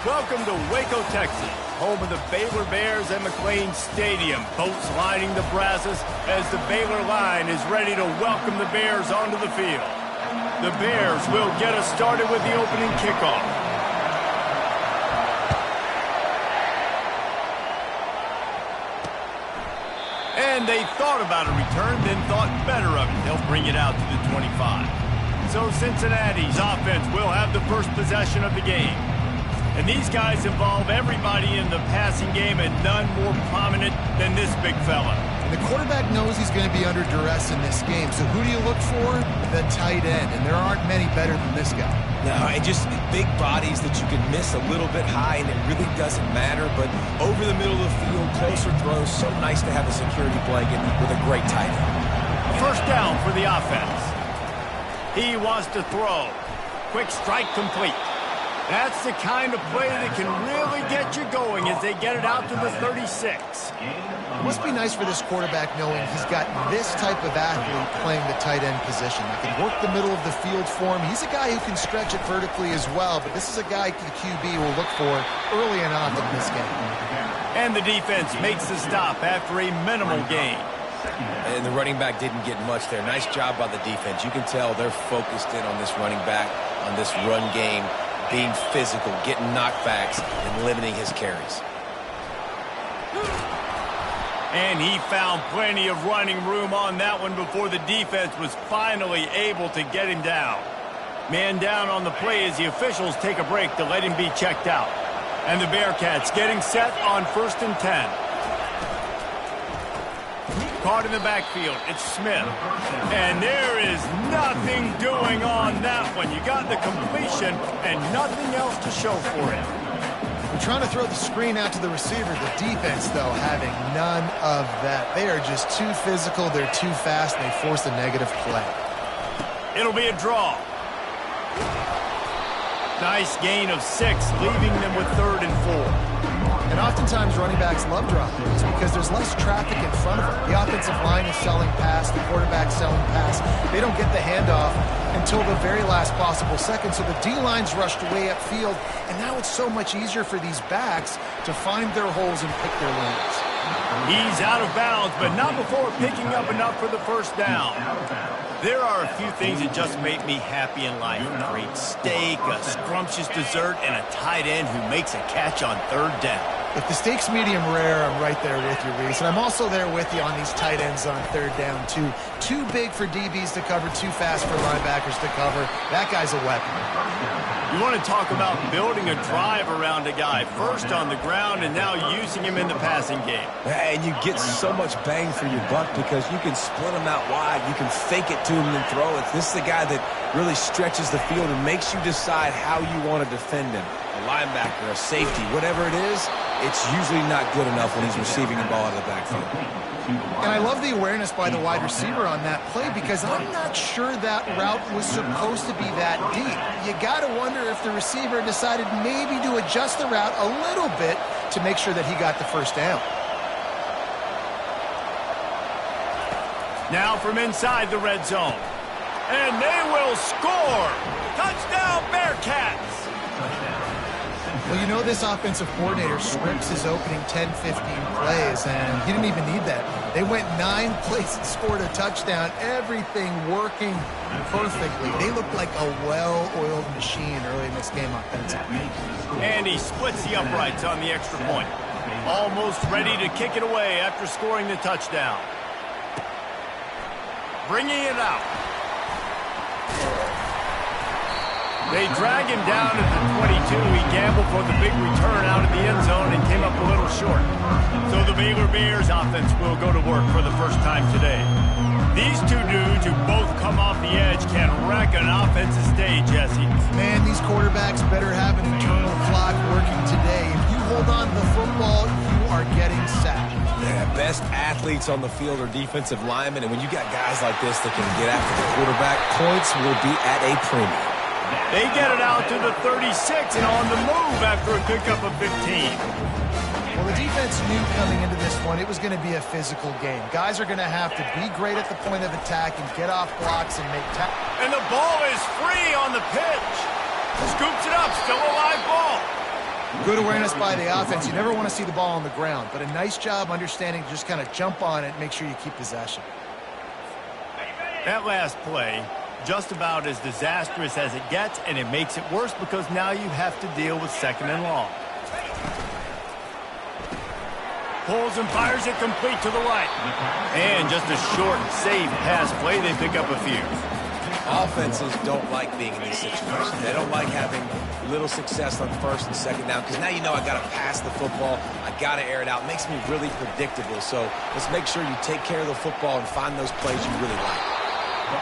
Welcome to Waco, Texas, home of the Baylor Bears and McLean Stadium. Boats lining the brasses as the Baylor line is ready to welcome the Bears onto the field. The Bears will get us started with the opening kickoff. And they thought about a return, then thought better of it. They'll bring it out to the 25. So Cincinnati's offense will have the first possession of the game. And these guys involve everybody in the passing game, and none more prominent than this big fella. And the quarterback knows he's going to be under duress in this game. So who do you look for? The tight end. And there aren't many better than this guy. No, and just big bodies that you can miss a little bit high, and it really doesn't matter. But over the middle of the field, closer throws, so nice to have a security blanket with a great tight end. First down for the offense. He wants to throw. Quick strike complete. That's the kind of play that can really get you going as they get it out to the 36. It must be nice for this quarterback knowing he's got this type of athlete playing the tight end position. That can work the middle of the field for him. He's a guy who can stretch it vertically as well, but this is a guy the QB will look for early and often in this game. And the defense makes the stop after a minimal gain. And the running back didn't get much there. Nice job by the defense. You can tell they're focused in on this running back, on this run game, being physical, getting knockbacks, and limiting his carries. And he found plenty of running room on that one before the defense was finally able to get him down. Man down on the play as the officials take a break to let him be checked out. And the Bearcats getting set on 1st and 10. Caught in the backfield, it's Smith. And there is nothing doing on that one. You got the completion and nothing else to show for it. We're trying to throw the screen out to the receiver. The defense, though, having none of that. They are just too physical, they're too fast, and they force a negative play. It'll be a draw. Nice gain of 6, leaving them with 3rd and 4. And oftentimes running backs love drop plays because there's less traffic in front of them. The offensive line is selling pass, the quarterback's selling pass. They don't get the handoff until the very last possible second. So the D-line's rushed way upfield, and now it's so much easier for these backs to find their holes and pick their lanes. He's out of bounds, but not before picking up enough for the first down. There are a few things that just make me happy in life. A great steak, a scrumptious dessert, and a tight end who makes a catch on 3rd down. If the steak's medium rare, I'm right there with you, Reese. And I'm also there with you on these tight ends on 3rd down, too. Too big for DBs to cover, too fast for linebackers to cover. That guy's a weapon. You want to talk about building a drive around a guy, first on the ground and now using him in the passing game. And you get so much bang for your buck because you can split him out wide. You can fake it to him and throw it. This is the guy that really stretches the field and makes you decide how you want to defend him. A linebacker, a safety, whatever it is, it's usually not good enough when he's receiving the ball out of the backfield. And I love the awareness by the wide receiver on that play because I'm not sure that route was supposed to be that deep. You got to wonder if the receiver decided maybe to adjust the route a little bit to make sure that he got the first down. Now from inside the red zone. And they will score! Touchdown, Bearcats! Well, you know this offensive coordinator scripts his opening 10, 15 plays, and he didn't even need that. They went 9 plays and scored a touchdown, everything working perfectly. They looked like a well-oiled machine early in this game offensively. And he splits the uprights on the extra point. Almost ready to kick it away after scoring the touchdown. Bringing it out. They drag him down at the 22. He gambled for the big return out of the end zone and came up a little short. So the Baylor Bears offense will go to work for the first time today. These two dudes who both come off the edge can wreck an offensive stage, Jesse. Man, these quarterbacks better have an internal clock working today. If you hold on to the football, you are getting sacked. Yeah, best athletes on the field are defensive linemen, and when you got guys like this that can get after the quarterback, points will be at a premium. They get it out to the 36 and on the move after a pickup of 15. Well, the defense knew coming into this one it was going to be a physical game. Guys are going to have to be great at the point of attack and get off blocks and make tackles. And the ball is free on the pitch. Scoops it up, still a live ball. Good awareness by the offense. You never want to see the ball on the ground, but a nice job understanding to just kind of jump on it and make sure you keep possession. That last play, just about as disastrous as it gets, and it makes it worse because now you have to deal with 2nd and long. Pulls and fires it complete to the right. And just a short, safe pass play, they pick up a few. Offenses don't like being in these situations. They don't like having little success on 1st and 2nd down because now you know I got to pass the football. I got to air it out. It makes me really predictable. So let's make sure you take care of the football and find those plays you really like.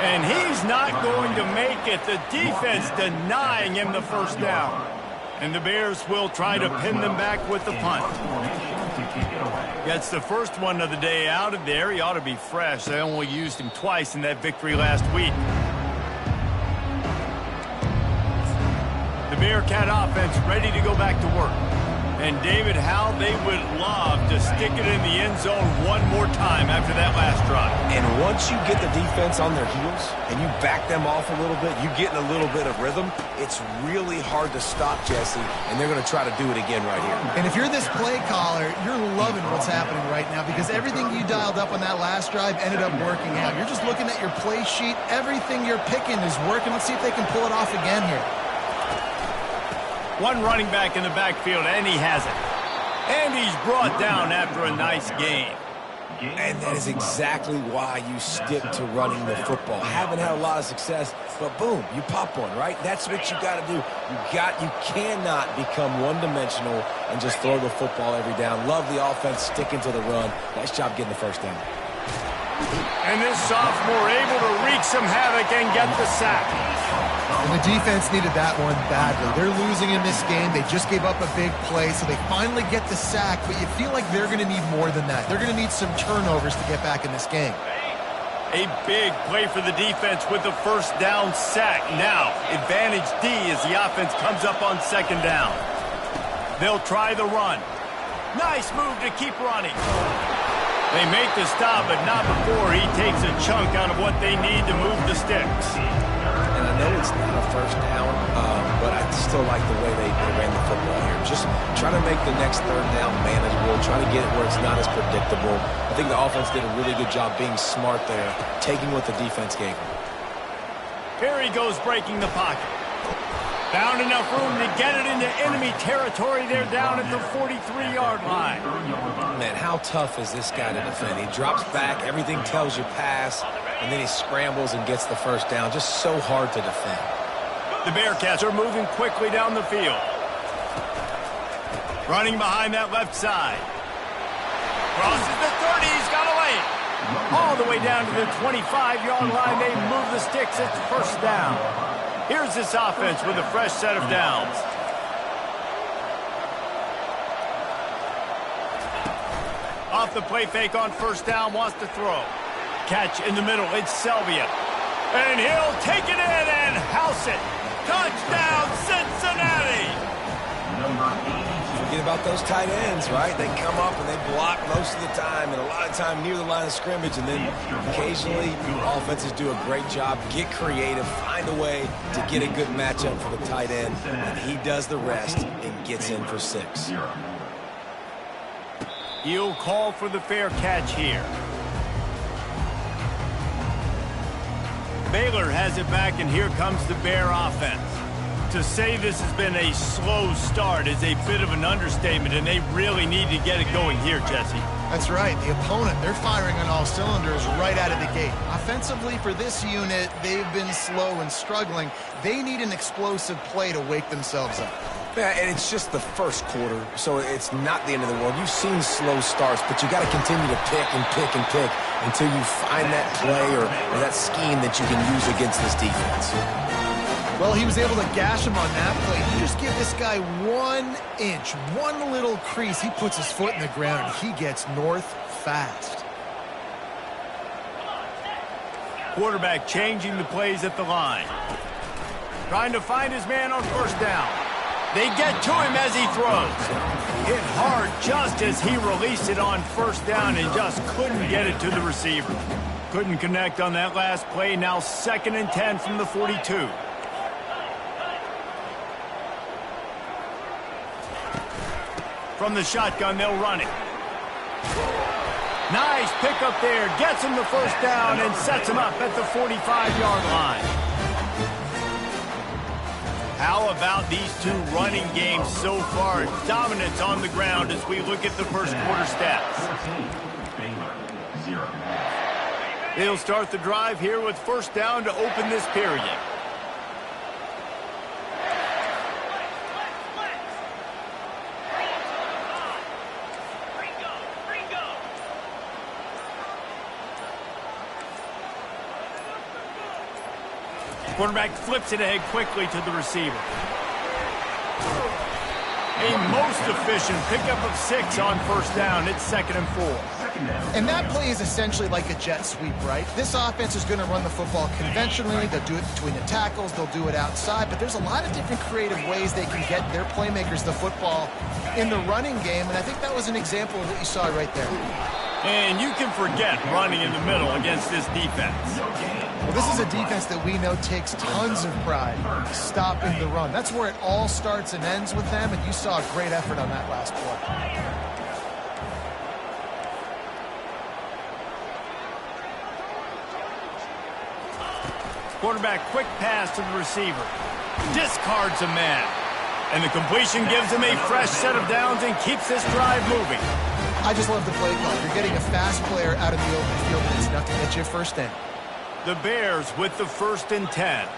And he's not going to make it. The defense denying him the 1st down. And the Bears will try to pin them back with the punt. Gets the first one of the day out of there. He ought to be fresh. They only used him twice in that victory last week. The Bearcat offense ready to go back to work. And David, how they would love to stick it in the end zone one more time after that last drive. And once you get the defense on their heels and you back them off a little bit, you get in a little bit of rhythm, it's really hard to stop, Jesse, and they're going to try to do it again right here. And if you're this play caller, you're loving what's happening right now because everything you dialed up on that last drive ended up working out. You're just looking at your play sheet. Everything you're picking is working. Let's see if they can pull it off again here. One running back in the backfield, and he has it. And he's brought down after a nice gain. And that is exactly why you stick to running the football. Haven't had a lot of success, but boom, you pop one, right? That's what you got to do. You cannot become one-dimensional and just throw the football every down. Love the offense sticking to the run. Nice job getting the 1st down. And this sophomore able to wreak some havoc and get the sack. And the defense needed that one badly. They're losing in this game. They just gave up a big play, so they finally get the sack, but you feel like they're going to need more than that. They're going to need some turnovers to get back in this game. A big play for the defense with the 1st down sack. Now, advantage D as the offense comes up on 2nd down. They'll try the run. Nice move to keep running. They make the stop, but not before he takes a chunk out of what they need to move the sticks. And I know it's not a 1st down, but I still like the way they ran the football here. Just trying to make the next 3rd down manageable, trying to get it where it's not as predictable. I think the offense did a really good job being smart there, taking what the defense gave them. Here he goes breaking the pocket. Found enough room to get it into enemy territory. They're down at the 43-yard line. Man, how tough is this guy to defend? He drops back, everything tells you pass, and then he scrambles and gets the 1st down. Just so hard to defend. The Bearcats are moving quickly down the field. Running behind that left side. Crosses the 30, he's got a lane. All the way down to the 25-yard line. They move the sticks. It's 1st down. Here's this offense with a fresh set of downs. Off the play fake on 1st down, wants to throw. Catch in the middle, it's Selvia. And he'll take it in and house it. Touchdown, Cincinnati! Forget about those tight ends, right? They come up and they block most of the time, and a lot of time near the line of scrimmage, and then occasionally offenses do a great job, get creative, find a way to get a good matchup for the tight end, and he does the rest and gets in for 6. He'll call for the fair catch here. Baylor has it back, and here comes the Bear offense. To say this has been a slow start is a bit of an understatement, and they really need to get it going here, Jesse. That's right. The opponent, they're firing on all cylinders right out of the gate. Offensively, for this unit, they've been slow and struggling. They need an explosive play to wake themselves up. Yeah, and it's just the 1st quarter, so it's not the end of the world. You've seen slow starts, but you got to continue to pick and pick and pick until you find that play or that scheme that you can use against this defense. Well, he was able to gash him on that play. You just give this guy 1 inch, one little crease. He puts his foot in the ground, and he gets north fast. Quarterback changing the plays at the line. Trying to find his man on 1st down. They get to him as he throws. Hit hard just as he released it on 1st down and just couldn't get it to the receiver. Couldn't connect on that last play. Now 2nd and 10 from the 42. From the shotgun, they'll run it. Nice pickup there. Gets him the first down and sets him up at the 45-yard line. How about these two running games so far? Dominance on the ground as we look at the first quarter stats. They'll start the drive here with first down to open this period. Quarterback flips it ahead quickly to the receiver. A most efficient pickup of 6 on first down. It's 2nd and 4. And that play is essentially like a jet sweep, right? This offense is going to run the football conventionally. They'll do it between the tackles. They'll do it outside. But there's a lot of different creative ways they can get their playmakers the football in the running game. And I think that was an example of what you saw right there. And you can forget running in the middle against this defense. Well, this is a defense that we know takes tons of pride stopping the run. That's where it all starts and ends with them, and you saw a great effort on that last play. Quarterback quick pass to the receiver. Discards a man. And the completion gives him a fresh set of downs and keeps this drive moving. I just love the play call. You're getting a fast player out of the open field, and it's enough to get you a first down. The Bears with the 1st and 10.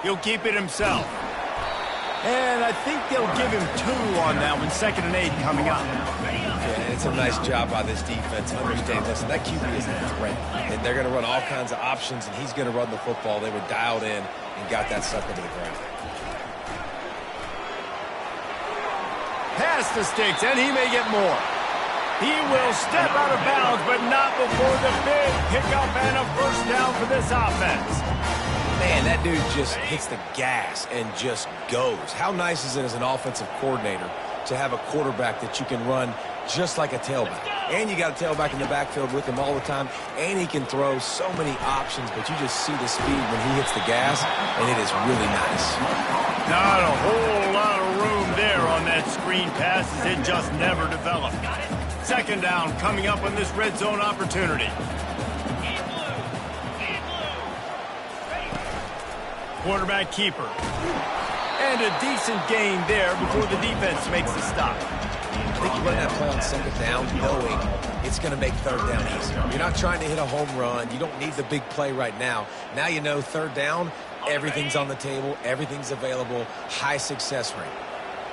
He'll keep it himself. And I think they'll give him 2 on that one. 2nd and 8 coming up. Yeah, it's a nice job by this defense. Understand, listen, that QB is a threat. And they're going to run all kinds of options, and he's going to run the football. They were dialed in and got that sucker to the ground. Pass the sticks, and he may get more. He will step out of bounds, but not before the big pickup and a first down for this offense. Man, that dude just hits the gas and just goes. How nice is it as an offensive coordinator to have a quarterback that you can run just like a tailback? And you got a tailback in the backfield with him all the time, and he can throw so many options, but you just see the speed when he hits the gas, and it is really nice. Not a whole lot of room there on that screen pass as it just never developed. 2nd down coming up on this red zone opportunity. Quarterback keeper. And a decent gain there before the defense makes the stop. I think you run that play on 2nd down knowing it's going to make 3rd down easier. You're not trying to hit a home run. You don't need the big play right now. Now you know 3rd down, everything's on the table, everything's available, high success rate.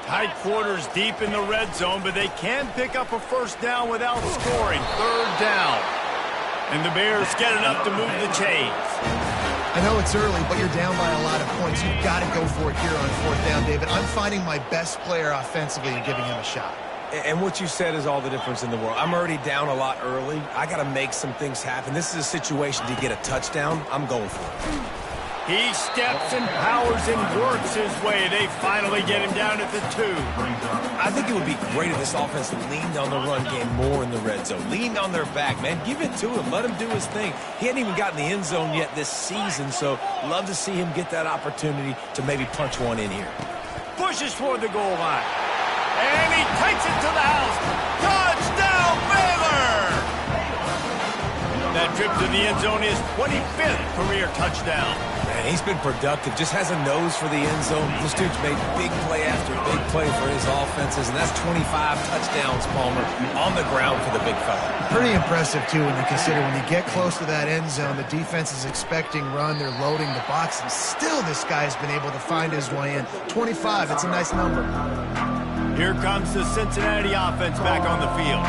Tight quarters deep in the red zone, but they can pick up a first down without scoring. 3rd down. And the Bears get enough to move the chains. I know it's early, but you're down by a lot of points. You've got to go for it here on 4th down, David. I'm finding my best player offensively and giving him a shot. And what you said is all the difference in the world. I'm already down a lot early. I got to make some things happen. This is a situation to get a touchdown. I'm going for it. He steps and powers and works his way. They finally get him down at the 2. I think it would be great if this offense leaned on the run game more in the red zone. Leaned on their back, man. Give it to him. Let him do his thing. He hadn't even gotten the end zone yet this season, so love to see him get that opportunity to maybe punch one in here. Pushes toward the goal line. And he takes it to the house. Touchdown, Baylor! That trip to the end zone is 25th career touchdown. Man, he's been productive. Just has a nose for the end zone. This dude's made big play after big play for his offenses, and that's 25 touchdowns, Palmer, on the ground for the big fella. Pretty impressive, too, when you consider when you get close to that end zone, the defense is expecting run, they're loading the box, and still this guy's been able to find his way in. 25, it's a nice number. Here comes the Cincinnati offense back on the field.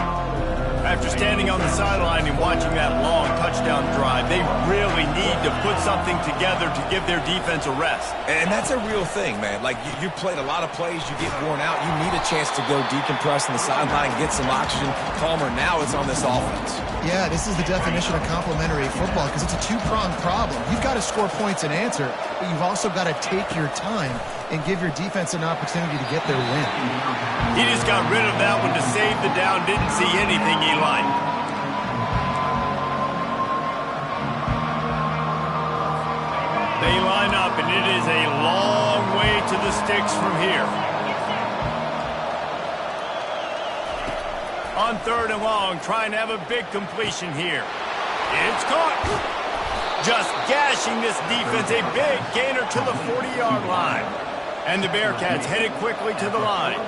After standing on the sideline and watching that long touchdown drive, they really need to put something together to give their defense a rest. And that's a real thing, man. Like, you played a lot of plays, you get worn out, you need a chance to go decompress on the sideline, get some oxygen. Palmer, now it's on this offense. Yeah, this is the definition of complementary football because it's a two-pronged problem. You've got to score points and answer, but you've also got to take your time and give your defense an opportunity to get their win. He just got rid of that one to save the down, didn't see anything he liked. They line up, and it is a long sticks from here. On 3rd and long, trying to have a big completion here. It's caught. Just gashing this defense, a big gainer to the 40-yard line. And the Bearcats headed quickly to the line.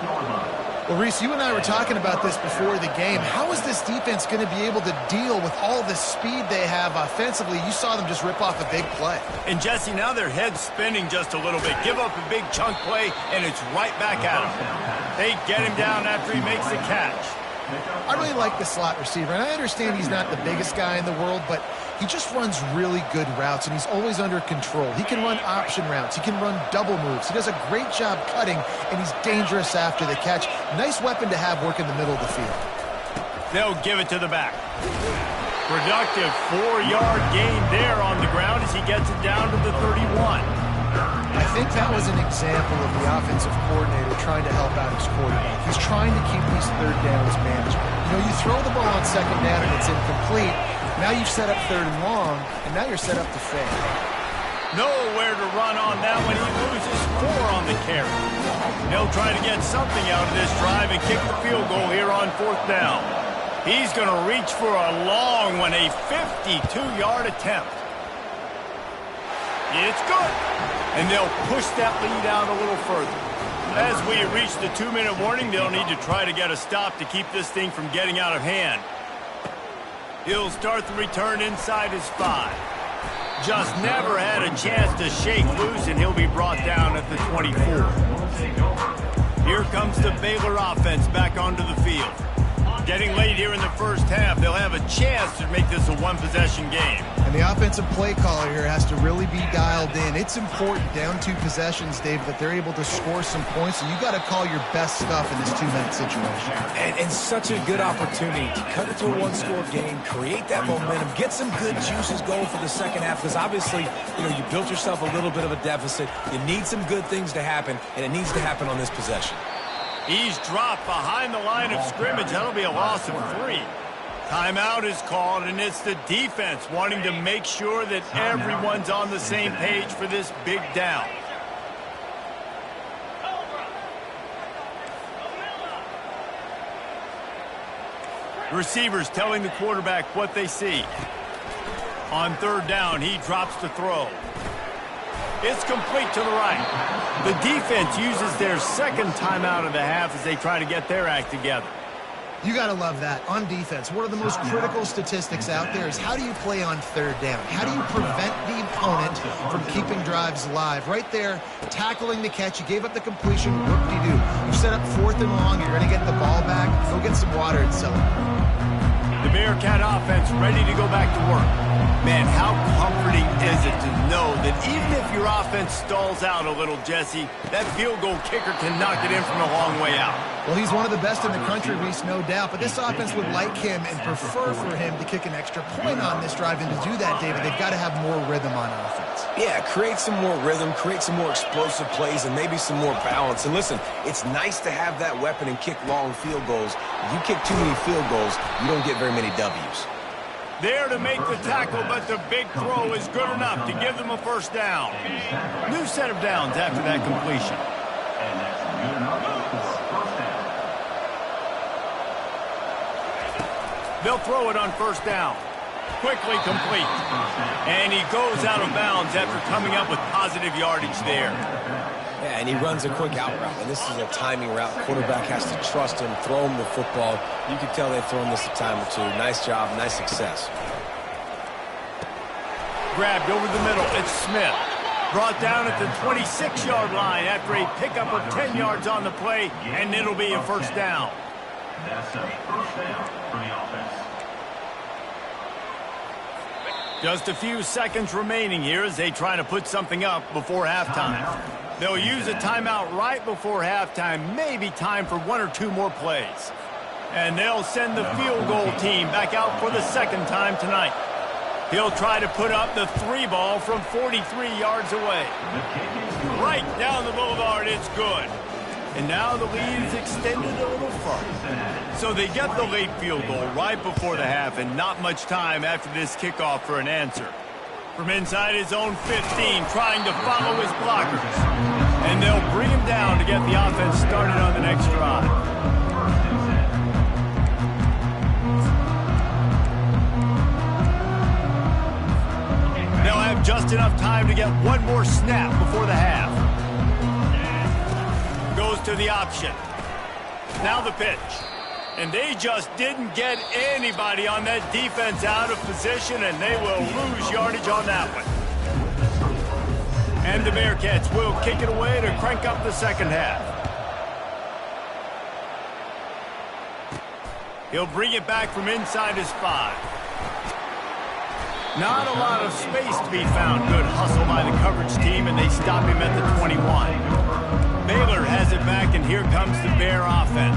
Well, Reese, you and I were talking about this before the game. How is this defense going to be able to deal with all the speed they have offensively? You saw them just rip off a big play. And, Jesse, now their head's spinning just a little bit. Give up a big chunk play, and it's right back at them. They get him down after he makes the catch. I really like the slot receiver, and I understand he's not the biggest guy in the world, but he just runs really good routes, and he's always under control. He can run option routes. He can run double moves. He does a great job cutting, and he's dangerous after the catch. Nice weapon to have work in the middle of the field. They'll give it to the back. Productive 4-yard gain there on the ground as he gets it down to the 31. I think that was an example of the offensive coordinator trying to help out his quarterback. He's trying to keep these 3rd downs manageable. You know, you throw the ball on 2nd down and it's incomplete. Now you've set up 3rd and long, and now you're set up to fail. Nowhere to run on that when he loses 4 on the carry. They'll try to get something out of this drive and kick the field goal here on 4th down. He's going to reach for a long one, a 52-yard attempt. It's good. And they'll push that lead out a little further. As we reach the 2-minute warning, they'll need to try to get a stop to keep this thing from getting out of hand. He'll start the return inside his 5. Just never had a chance to shake loose, and he'll be brought down at the 24. Here comes the Baylor offense back onto the field. Getting late here in the first half, they'll have a chance to make this a one-possession game. And the offensive play caller here has to really be dialed in. It's important down 2 possessions, Dave, that they're able to score some points. So you got to call your best stuff in this 2-minute situation. And such a good opportunity to cut it to a 1-score game, create that momentum, get some good juices going for the second half. Because obviously, you know, you built yourself a little bit of a deficit. You need some good things to happen, and it needs to happen on this possession. He's dropped behind the line of scrimmage. That'll be a loss of 3. Timeout is called, and it's the defense wanting to make sure that everyone's on the same page for this big down. Receivers telling the quarterback what they see. On 3rd down, he drops the throw. It's complete to the right. The defense uses their 2nd timeout of the half as they try to get their act together. You got to love that. On defense, one of the most critical statistics out there is how do you play on 3rd down? How do you prevent the opponent from keeping drives alive? Right there, tackling the catch. You gave up the completion. Whoop-de-doo. You set up 4th and long. You're going to get the ball back. Go get some water and celebrate. The Bearcat offense ready to go back to work. Man, how comforting is it to know that even if your offense stalls out a little, Jesse, that field goal kicker can knock it in from a long way out. Well, he's one of the best in the country, Reese, no doubt. But this offense would like him and prefer for him to kick an extra point on this drive. And to do that, David, they've got to have more rhythm on offense. Yeah, create some more rhythm, create some more explosive plays, and maybe some more balance. And listen, it's nice to have that weapon and kick long field goals. If you kick too many field goals, you don't get very many W's. There to make the tackle, but the big throw is good enough to give them a 1st down. New set of downs after that completion. They'll throw it on 1st down. Quickly complete. And he goes out of bounds after coming up with positive yardage there. Yeah, and he runs a quick out route, and this is a timing route. Quarterback has to trust him, throw him the football. You can tell they've thrown this a time or two. Nice job, nice success. Grabbed over the middle. It's Smith. Brought down at the 26-yard line after a pickup of 10 yards on the play, and it'll be a 1st down. That's a 1st down for the offense. Just a few seconds remaining here as they try to put something up before halftime. They'll use a timeout right before halftime, maybe time for 1 or 2 more plays. And they'll send the field goal team back out for the 2nd time tonight. He'll try to put up the 3 ball from 43 yards away. Right down the boulevard, it's good. And now the lead is extended a little further. So they get the late field goal right before the half and not much time after this kickoff for an answer. From inside his own 15, trying to follow his blockers. And And they'll bring him down to get the offense started on the next drive. They'll have just enough time to get one more snap before the half. Goes to the option. Now the pitch. And they just didn't get anybody on that defense out of position, and they will lose yardage on that one. And the Bearcats will kick it away to crank up the second half. He'll bring it back from inside his 5. Not a lot of space to be found. Good hustle by the coverage team, and they stop him at the 21. Baylor has it back, and here comes the Bear offense.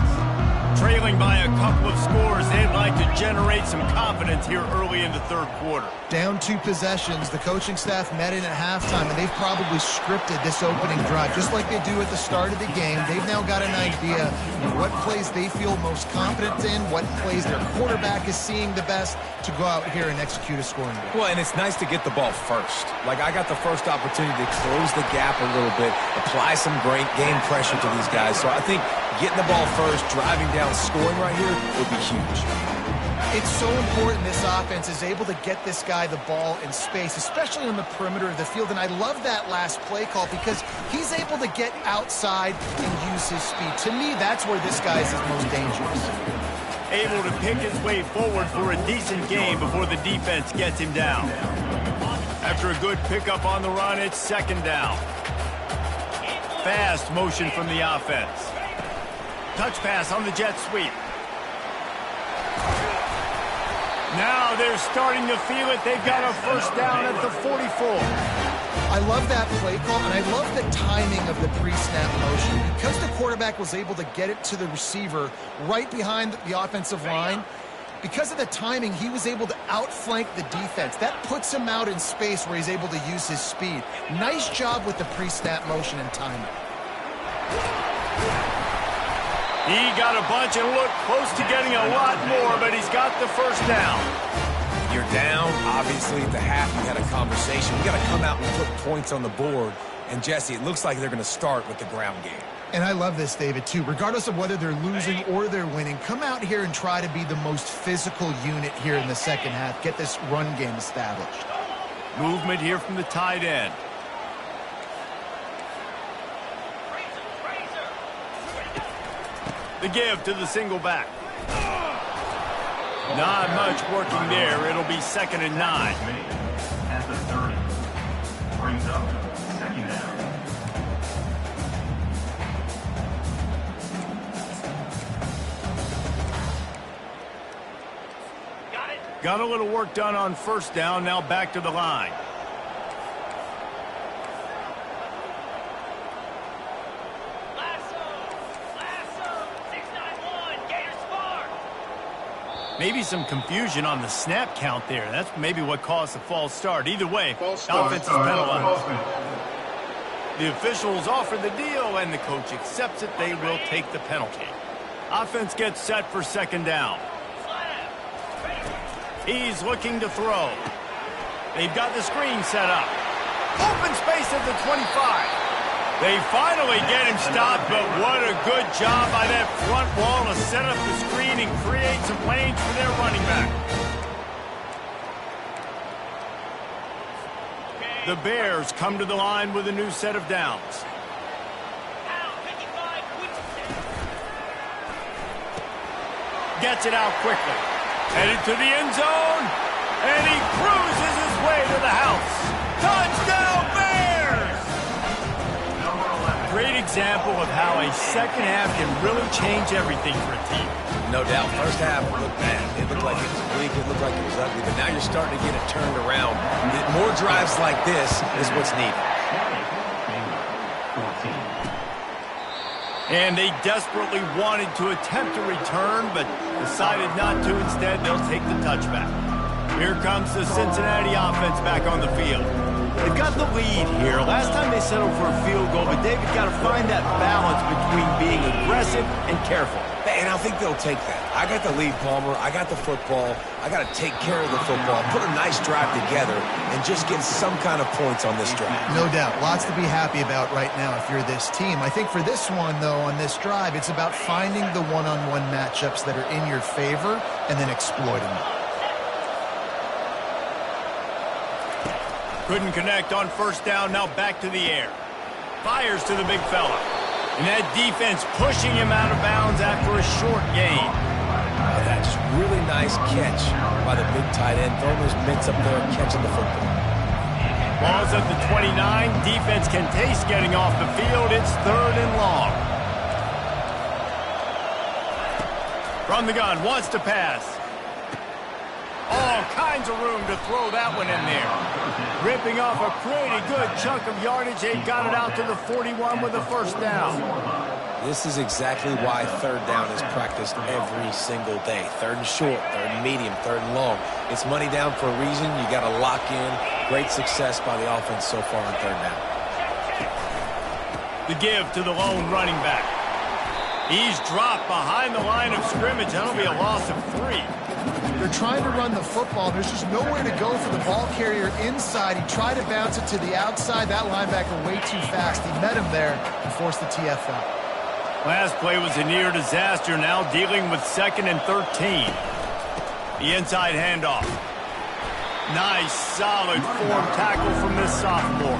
Trailing by a couple of scores, they'd like to generate some confidence here early in the third quarter. Down 2 possessions, the coaching staff met in at halftime, and they've probably scripted this opening drive, just like they do at the start of the game. They've now got an idea of what plays they feel most confident in, what plays their quarterback is seeing the best to go out here and execute a scoring goal. Well, and it's nice to get the ball first. Like, I got the first opportunity to close the gap a little bit, apply some great game pressure to these guys. So I think getting the ball first, driving down, scoring right here would be huge. It's so important this offense is able to get this guy the ball in space, especially on the perimeter of the field. And I love that last play call because he's able to get outside and use his speed. To me, that's where this guy is his most dangerous. Able to pick his way forward for a decent game before the defense gets him down. After a good pickup on the run, it's second down. Fast motion from the offense. Touch pass on the jet sweep. Now they're starting to feel it. They've got a first down at the 44. I love that play call, and I love the timing of the pre-snap motion. Because the quarterback was able to get it to the receiver right behind the offensive line, because of the timing, he was able to outflank the defense. That puts him out in space where he's able to use his speed. Nice job with the pre-snap motion and timing. He got a bunch and looked close to getting a lot more, but he's got the first down. You're down. Obviously, at the half, you had a conversation. We got to come out and put points on the board. And, Jesse, it looks like they're going to start with the ground game. And I love this, David, too. Regardless of whether they're losing or they're winning, come out here and try to be the most physical unit here in the second half. Get this run game established. Movement here from the tight end. The give to the single back. Not much working there. It'll be 2nd and 9. At the 30. Brings up 2nd down. Got a little work done on first down. Now back to the line. Maybe some confusion on the snap count there. That's maybe what caused the false start. Either way, offense is penalized. The officials offer the deal, and the coach accepts it. They will take the penalty. Offense gets set for 2nd down. He's looking to throw. They've got the screen set up. Open space at the 25. They finally get him stopped, but what a good job by that front wall to set up the screen and create some lanes for their running back. The Bears come to the line with a new set of downs. Gets it out quickly. Headed to the end zone, and he cruises his way to the house. Touchdown, Bears! Great example of how a second half can really change everything for a team. No doubt. First half looked bad. It looked like it was weak. It looked like it was ugly. But now you're starting to get it turned around. More drives like this is what's needed. And they desperately wanted to attempt a return, but decided not to. Instead, they'll take the touchback. Here comes the Cincinnati offense back on the field. They've got the lead here. Last time they settled for a field goal, but David got to find that balance between being aggressive and careful. And I think they'll take that. I got the lead, Palmer. I got the football. I got to take care of the football, put a nice drive together, and just get some kind of points on this drive. No doubt. Lots to be happy about right now if you're this team. I think for this one, though, on this drive, it's about finding the one-on-one matchups that are in your favor and then exploiting them. Couldn't connect on first down. Now back to the air. Fires to the big fella. And that defense pushing him out of bounds after a short gain. That's just really nice catch by the big tight end. Throwing those mitts up there and catching the football. Ball's at the 29. Defense can taste getting off the field. It's 3rd and long. From the gun, wants to pass. All kinds of room to throw that one in there. Ripping off a pretty good chunk of yardage. They got it out to the 41 with a first down. This is exactly why 3rd down is practiced every single day. 3rd and short, 3rd and medium, 3rd and long. It's money down for a reason. You got to lock in. Great success by the offense so far on 3rd down. The give to the lone running back. He's dropped behind the line of scrimmage. That'll be a loss of 3. They're trying to run the football. There's just nowhere to go for the ball carrier inside. He tried to bounce it to the outside. That linebacker way too fast. He met him there and forced the TFL. Last play was a near disaster. Now dealing with 2nd and 13. The inside handoff. Nice, solid form tackle from this sophomore.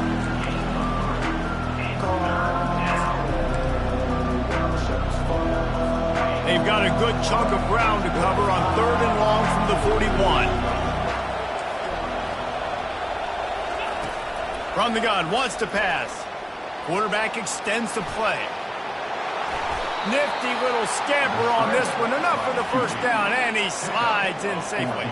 They've got a good chunk of ground to cover on 3rd and long from the 41. From the gun, wants to pass. Quarterback extends the play. Nifty little scamper on this one. Enough for the first down, and he slides in safely.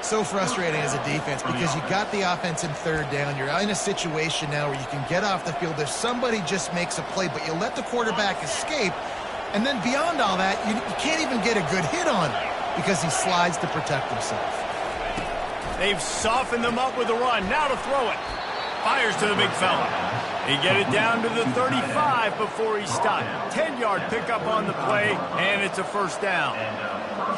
So frustrating as a defense because you got the offense in 3rd down. You're in a situation now where you can get off the field if somebody just makes a play, but you let the quarterback escape. And then beyond all that, you can't even get a good hit on him because he slides to protect himself. They've softened them up with a run. Now to throw it. Fires to the big fella. He get it down to the 35 before he stopped. 10-yard pickup on the play, and it's a first down.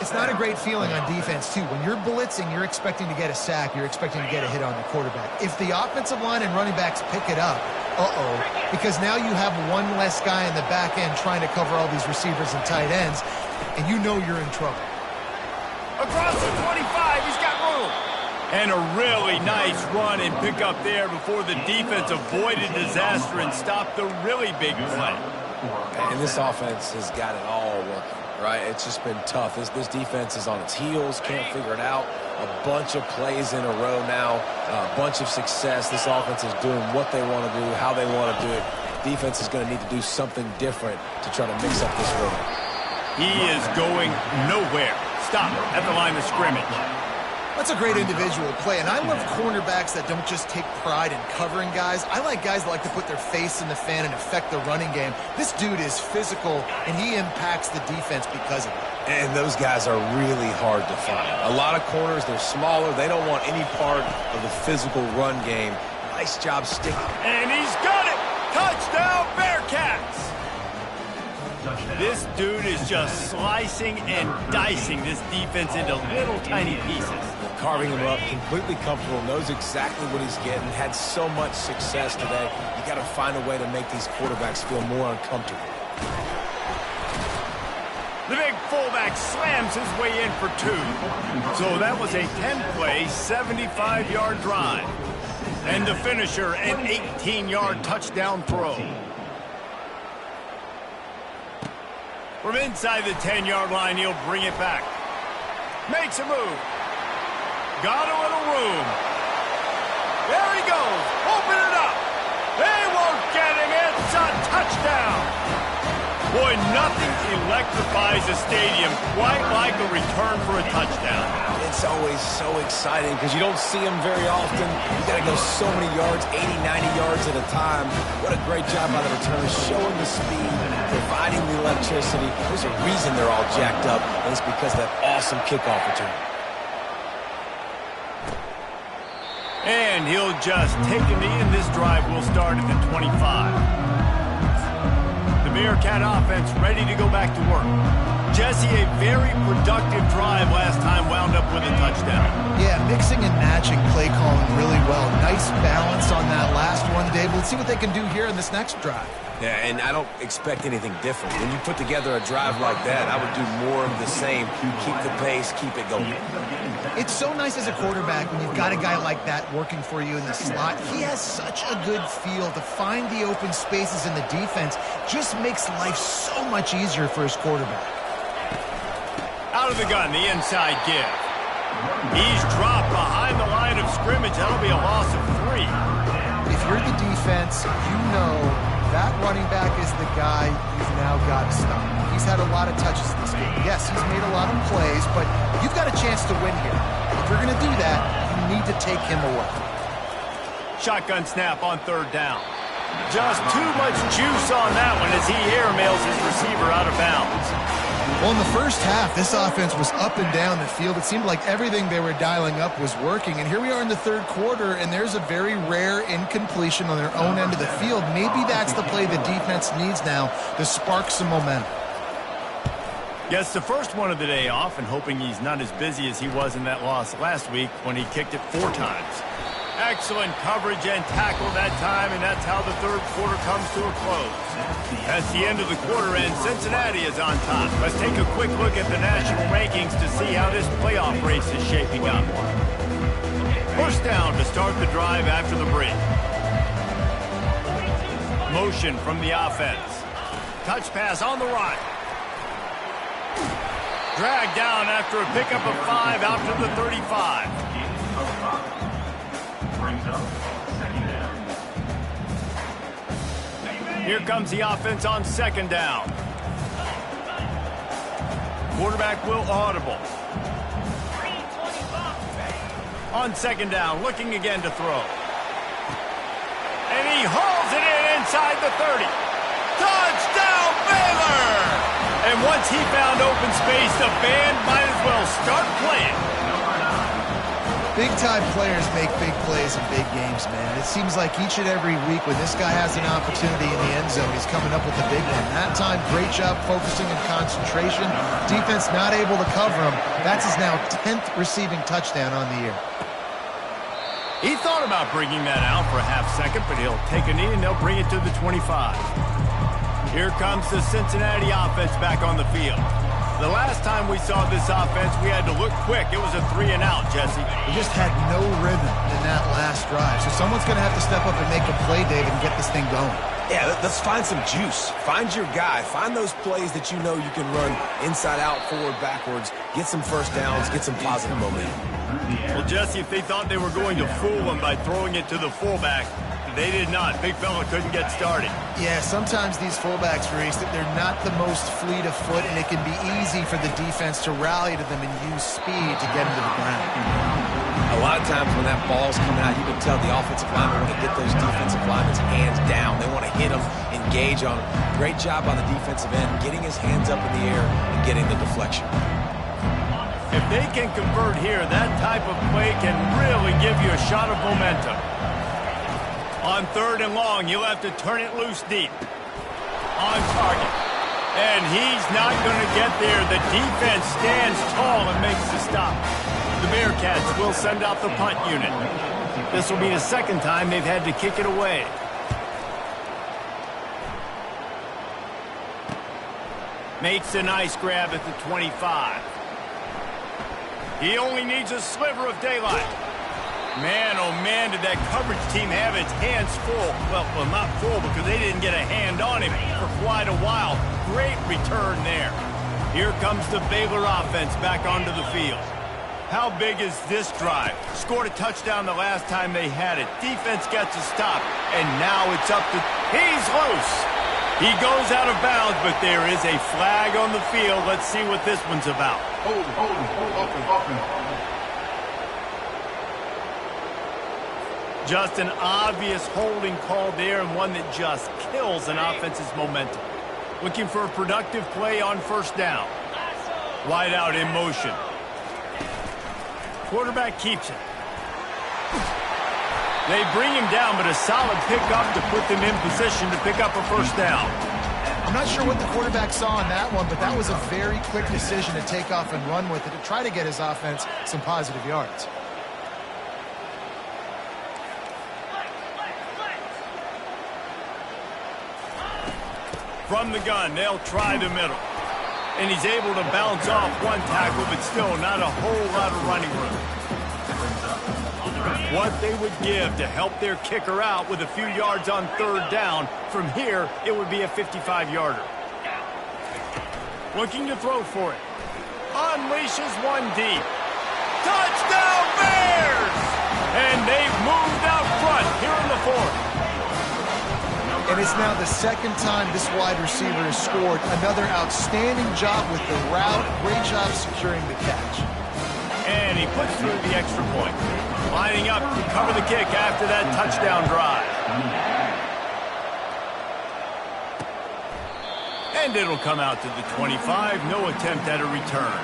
It's not a great feeling on defense, too. When you're blitzing, you're expecting to get a sack. You're expecting to get a hit on the quarterback. If the offensive line and running backs pick it up, because now you have one less guy in the back end trying to cover all these receivers and tight ends, and you know you're in trouble. Across the 25, he's got room. And a really nice run and pick up there before the defense avoided disaster and stopped the really big play. And this offense has got it all working, right? It's just been tough. This defense is on its heels, can't figure it out. A bunch of plays in a row now, a bunch of success. This offense is doing what they want to do, how they want to do it. Defense is going to need to do something different to try to mix up this rhythm. He is going nowhere. Stop at the line of scrimmage. That's a great individual play, and I love cornerbacks that don't just take pride in covering guys. I like guys that like to put their face in the fan and affect the running game. This dude is physical, and he impacts the defense because of it. And those guys are really hard to find. A lot of corners, they're smaller. They don't want any part of the physical run game. Nice job sticking. And he's got it! Touchdown, Bearcats! This dude is just slicing and dicing this defense into little tiny pieces. Carving him up, completely comfortable, knows exactly what he's getting, had so much success today. You got to find a way to make these quarterbacks feel more uncomfortable. The big fullback slams his way in for 2. So that was a 10-play, 75-yard drive. And the finisher, an 18-yard touchdown throw. From inside the 10-yard line, he'll bring it back. Makes a move. Got a little room. There he goes. Open it up. They won't get him. It's a touchdown. Boy, nothing electrifies a stadium quite like a return for a touchdown. It's always so exciting because you don't see them very often. You got to go so many yards, 80, 90 yards at a time. What a great job by the returners, showing the speed, providing the electricity. There's a reason they're all jacked up, and it's because of that awesome kickoff return. And he'll just take a knee, and this drive will start at the 25. The the Bearcat offense ready to go back to work. Jesse, a very productive drive last time wound up with a touchdown. Yeah, mixing and matching play calling really well. Nice balance on that last one, Dave. Let's see what they can do here in this next drive. Yeah, and I don't expect anything different. When you put together a drive like that, I would do more of the same. Keep the pace, keep it going. It's so nice as a quarterback when you've got a guy like that working for you in the slot. He has such a good feel to find the open spaces in the defense. Just makes life so much easier for his quarterback. Out of the gun, the inside give. He's dropped behind the line of scrimmage. That'll be a loss of 3. If you're the defense, you know that running back is the guy you've now got to stop. He's had a lot of touches this game. Yes, he's made a lot of plays, but you've got a chance to win here. If you're going to do that, you need to take him away. Shotgun snap on 3rd down. Just too much juice on that one as he airmails his receiver out of bounds. Well, in the first half, this offense was up and down the field. It seemed like everything they were dialing up was working. And here we are in the 3rd quarter, and there's a very rare incompletion on their own end of the field. Maybe that's the play the defense needs now to spark some momentum. Gets the first one of the day off and hoping he's not as busy as he was in that loss last week when he kicked it 4 times. Excellent coverage and tackle that time, and that's how the 3rd quarter comes to a close. That's the end of the quarter, and Cincinnati is on top. Let's take a quick look at the national rankings to see how this playoff race is shaping up. First down to start the drive after the break. Motion from the offense. Touch pass on the right. Dragged down after a pickup of 5 out to the 35. Here comes the offense on 2nd down. Quarterback will audible. On 2nd down, looking again to throw. And he hauls it in inside the 30. Touchdown, Baylor! And once he found open space, the band might as well start playing. Big-time players make big plays in big games, man. It seems like each and every week when this guy has an opportunity in the end zone, he's coming up with a big one. That time, great job focusing and concentration. Defense not able to cover him. That's his now 10th receiving touchdown on the year. He thought about bringing that out for a half second, but he'll take a knee and they'll bring it to the 25. Here comes the Cincinnati offense back on the field. The last time we saw this offense, we had to look quick. It was a 3-and-out, Jesse. We just had no rhythm in that last drive. So someone's going to have to step up and make a play, David, and get this thing going. Yeah, let's find some juice. Find your guy. Find those plays that you know you can run inside out, forward, backwards. Get some first downs. Get some positive momentum. Well, Jesse, if they thought they were going to fool him by throwing it to the fullback, they did not. Big fella couldn't get started. Yeah, sometimes these fullbacks, Reese, they're not the most fleet of foot, and it can be easy for the defense to rally to them and use speed to get them to the ground. A lot of times when that ball's coming out, you can tell the offensive linemen want to get those defensive linemen's hands down. They want to hit them, engage on them. Great job on the defensive end, getting his hands up in the air and getting the deflection. If they can convert here, that type of play can really give you a shot of momentum. On 3rd and long, you'll have to turn it loose deep. On target. And he's not going to get there. The defense stands tall and makes the stop. The Bearcats will send out the punt unit. This will be the 2nd time they've had to kick it away. Makes a nice grab at the 25. He only needs a sliver of daylight. Man, oh man, did that coverage team have its hands full. Well, not full because they didn't get a hand on him for quite a while. Great return there. Here comes the Baylor offense back onto the field. How big is this drive? Scored a touchdown the last time they had it. Defense gets a stop, and now it's up to... He's loose. He goes out of bounds, but there is a flag on the field. Let's see what this one's about. Hold up. Just an obvious holding call there, and one that just kills an offense's momentum. Looking for a productive play on 1st down. Wide out in motion. Quarterback keeps it. They bring him down, but a solid pickup to put them in position to pick up a 1st down. I'm not sure what the quarterback saw on that one, but that was a very quick decision to take off and run with it to try to get his offense some positive yards. From the gun, they'll try the middle. And he's able to bounce off one tackle, but still not a whole lot of running room. What they would give to help their kicker out with a few yards on third down. From here, it would be a 55-yarder. Looking to throw for it. Unleashes one deep. Touchdown Bears! And they've moved out front here in the fourth. And it's now the second time this wide receiver has scored. Another outstanding job with the route. Great job securing the catch. And he puts through the extra point. Lining up to cover the kick after that touchdown drive. And it'll come out to the 25. No attempt at a return.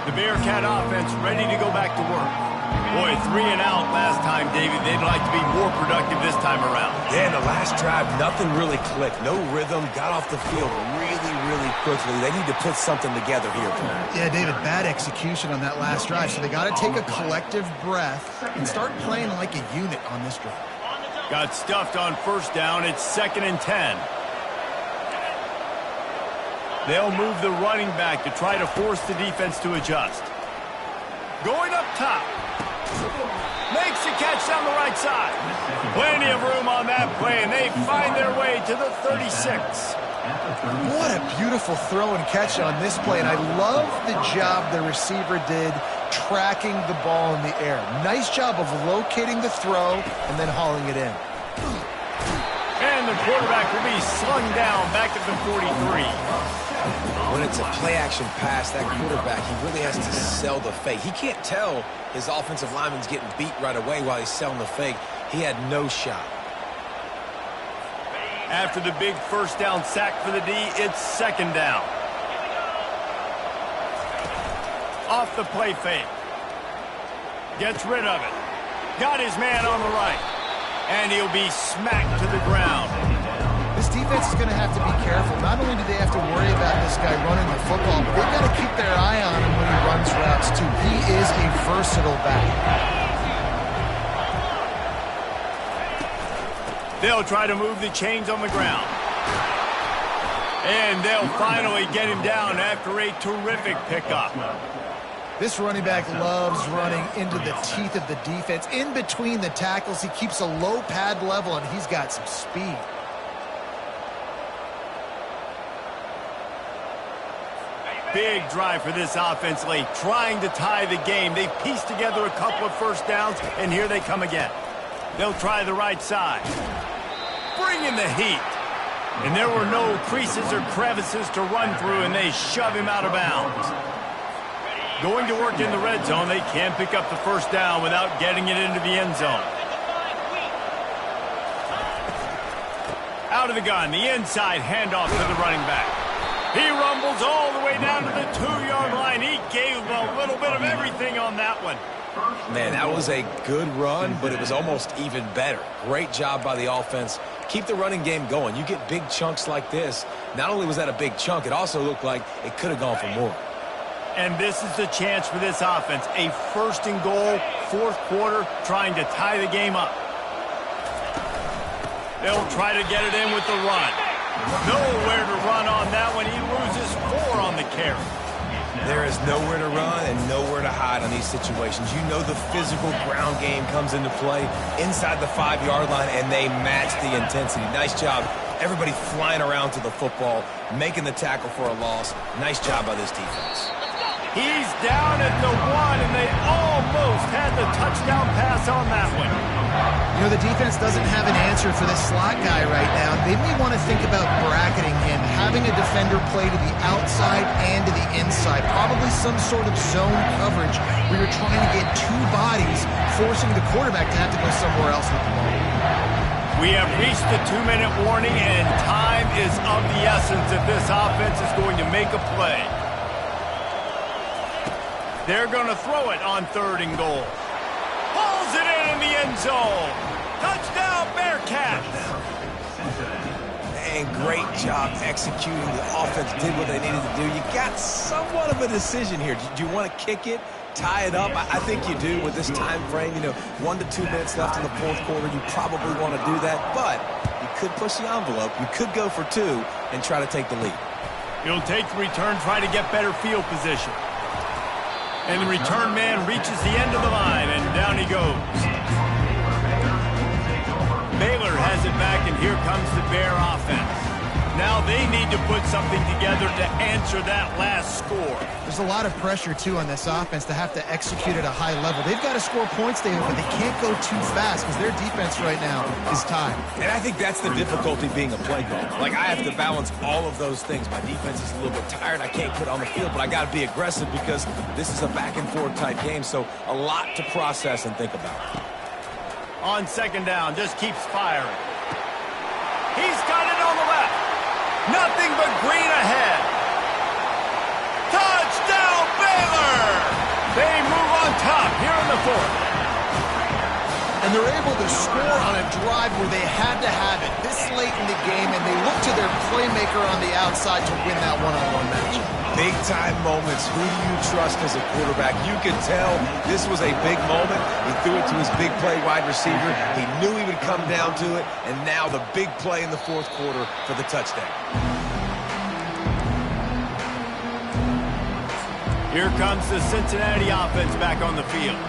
The Bearcat offense ready to go back to work. Boy, 3 and out last time, David. They'd like to be more productive this time around. Yeah, in the last drive, nothing really clicked. No rhythm. Got off the field really quickly. They need to put something together here. Yeah, David, bad execution on that last drive. So they got to take a collective breath and start playing like a unit on this drive. Got stuffed on first down. It's 2nd and 10. They'll move the running back to try to force the defense to adjust. Going up top. Makes the catch down the right side. Plenty of room on that play, and they find their way to the 36. What a beautiful throw and catch on this play, and I love the job the receiver did tracking the ball in the air. Nice job of locating the throw and then hauling it in. And the quarterback will be slung down back at the 43. When it's a play-action pass, that quarterback, he really has to sell the fake. He can't tell his offensive lineman's getting beat right away while he's selling the fake. He had no shot. After the big first down sack for the D, it's 2nd down. Off the play fake. Gets rid of it. Got his man on the right. And he'll be smacked to the ground. This defense is going to have to be careful. Not only do they have to worry about this guy running the football, but they've got to keep their eye on him when he runs routes, too. He is a versatile back. They'll try to move the chains on the ground. And they'll finally get him down after a terrific pickup. This running back loves running into the teeth of the defense. In between the tackles, he keeps a low pad level, and he's got some speed. Big drive for this offense late, trying to tie the game. They've pieced together a couple of first downs, and here they come again. They'll try the right side. Bring in the heat. And there were no creases or crevices to run through, and they shove him out of bounds. Going to work in the red zone, they can pick up the first down without getting it into the end zone. Out of the gun, the inside handoff to the running back. He rumbles all the way down to the 2-yard line. He gave a little bit of everything on that one. Man, that was a good run, but it was almost even better. Great job by the offense. Keep the running game going. You get big chunks like this. Not only was that a big chunk, it also looked like it could have gone for more. And this is the chance for this offense. A 1st and goal, 4th quarter, trying to tie the game up. They'll try to get it in with the run. Nowhere to run on that one. He loses 4 on the carry. There is nowhere to run and nowhere to hide on these situations. You know the physical ground game comes into play inside the 5-yard line, and they match the intensity. Nice job. Everybody flying around to the football, making the tackle for a loss. Nice job by this defense. He's down at the 1, and they almost had the touchdown pass on that one. You know, the defense doesn't have an answer for this slot guy right now. They may want to think about bracketing him, having a defender play to the outside and to the inside. Probably some sort of zone coverage where you're trying to get 2 bodies, forcing the quarterback to have to go somewhere else with the ball. We have reached the 2-minute warning, and time is of the essence if this offense is going to make a play. They're going to throw it on 3rd and goal. Pulls it in the end zone. Touchdown, Bearcats. playing great job executing. The offense did what they needed to do. You got somewhat of a decision here. Do you want to kick it, tie it up? I think you do with this time frame. 1 to 2 minutes left in the fourth quarter. You probably want to do that, but you could push the envelope. You could go for 2 and try to take the lead. He'll take the return, try to get better field position. And the return man reaches the end of the line, and down he goes. Baylor has it back, and here comes the Bear offense. Now they need to put something together to answer that last score. There's a lot of pressure, too, on this offense to have to execute at a high level. They've got to score points, David, but they can't go too fast because their defense right now is tied. And I think that's the difficulty being a play caller. Like, I have to balance all of those things. My defense is a little bit tired. I can't put on the field, but I got to be aggressive because this is a back-and-forth type game, so a lot to process and think about. On second down, just keeps firing. He's got it on the left. Nothing but green ahead. Touchdown, Baylor! They move on top here in the fourth. And they're able to score on a drive where they had to have it this late in the game, and they look to their playmaker on the outside to win that one-on-one matchup. Big-time moments. Who do you trust as a quarterback? You could tell this was a big moment. He threw it to his big play wide receiver. He knew he would come down to it, and now the big play in the fourth quarter for the touchdown. Here comes the Cincinnati offense back on the field.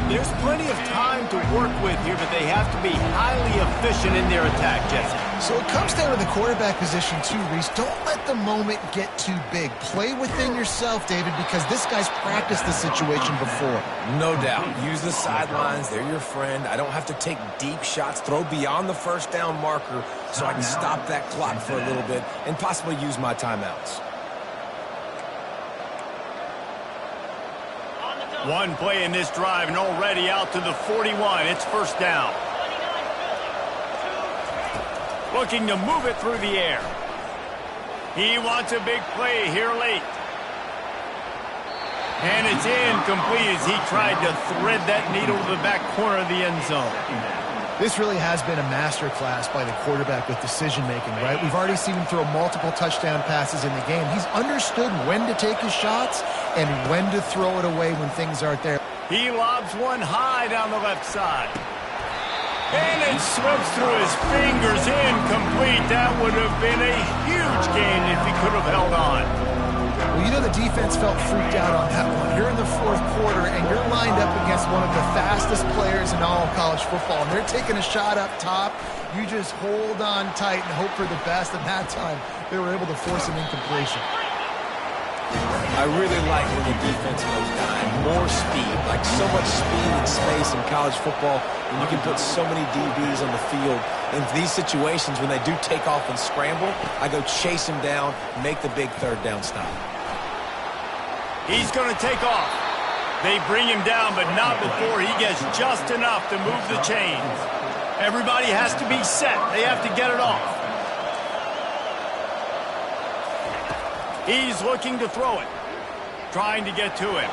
There's plenty of time to work with here, but they have to be highly efficient in their attack, Jesse. So it comes down to the quarterback position too, Reese. Don't let the moment get too big. Play within yourself, David, because this guy's practiced the situation before. No doubt. Use the sidelines. They're your friend. I don't have to take deep shots, throw beyond the first down marker so I can stop that clock for a little bit and possibly use my timeouts. One play in this drive and already out to the 41. It's first down. Looking to move it through the air. He wants a big play here late. And it's incomplete as he tried to thread that needle to the back corner of the end zone. This really has been a masterclass by the quarterback with decision-making, right? We've already seen him throw multiple touchdown passes in the game. He's understood when to take his shots and when to throw it away when things aren't there. He lobs one high down the left side. And it slips through his fingers, incomplete. That would have been a huge gain if he could have held on. Well, you know the defense felt freaked out on that one. You're in the fourth quarter, and you're lined up against one of the fastest players in all of college football, and they're taking a shot up top. You just hold on tight and hope for the best, and that time they were able to force an incompletion. I really like when the defense goes dime. More speed, like so much speed and space in college football, and you can put so many DBs on the field. In these situations, when they do take off and scramble, I go chase him down, make the big third down stop. He's going to take off. They bring him down, but not before he gets just enough to move the chains. Everybody has to be set. They have to get it off. He's looking to throw it. Trying to get to it.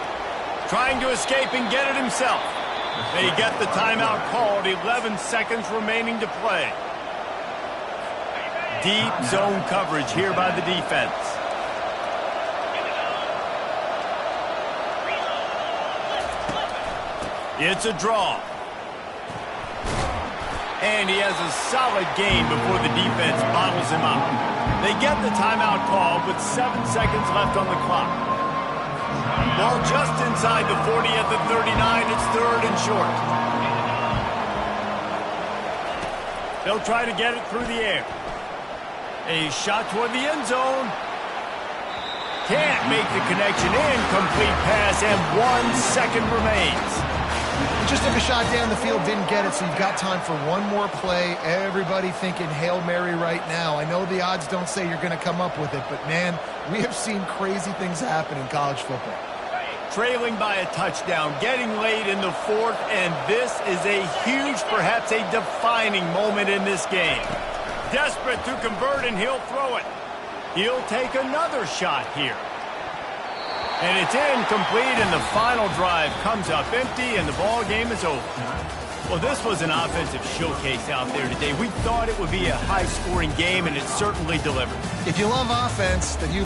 Trying to escape and get it himself. They get the timeout called. 11 seconds remaining to play. Deep zone coverage here by the defense. It's a draw. And he has a solid gain before the defense bottles him up. They get the timeout call with 7 seconds left on the clock. Ball just inside the 40 at the 39. It's third and short. They'll try to get it through the air. A shot toward the end zone. Can't make the connection. Incomplete pass, and 1 second remains. Just took a shot down the field, didn't get it, so you've got time for one more play. Everybody thinking Hail Mary right now. I know the odds don't say you're going to come up with it, but, man, we have seen crazy things happen in college football. Trailing by a touchdown, getting late in the fourth, and this is a huge, perhaps a defining moment in this game. Desperate to convert, and he'll throw it. He'll take another shot here. And it's incomplete, and the final drive comes up empty, and the ball game is over. Well, this was an offensive showcase out there today. We thought it would be a high-scoring game, and it certainly delivered. If you love offense, then you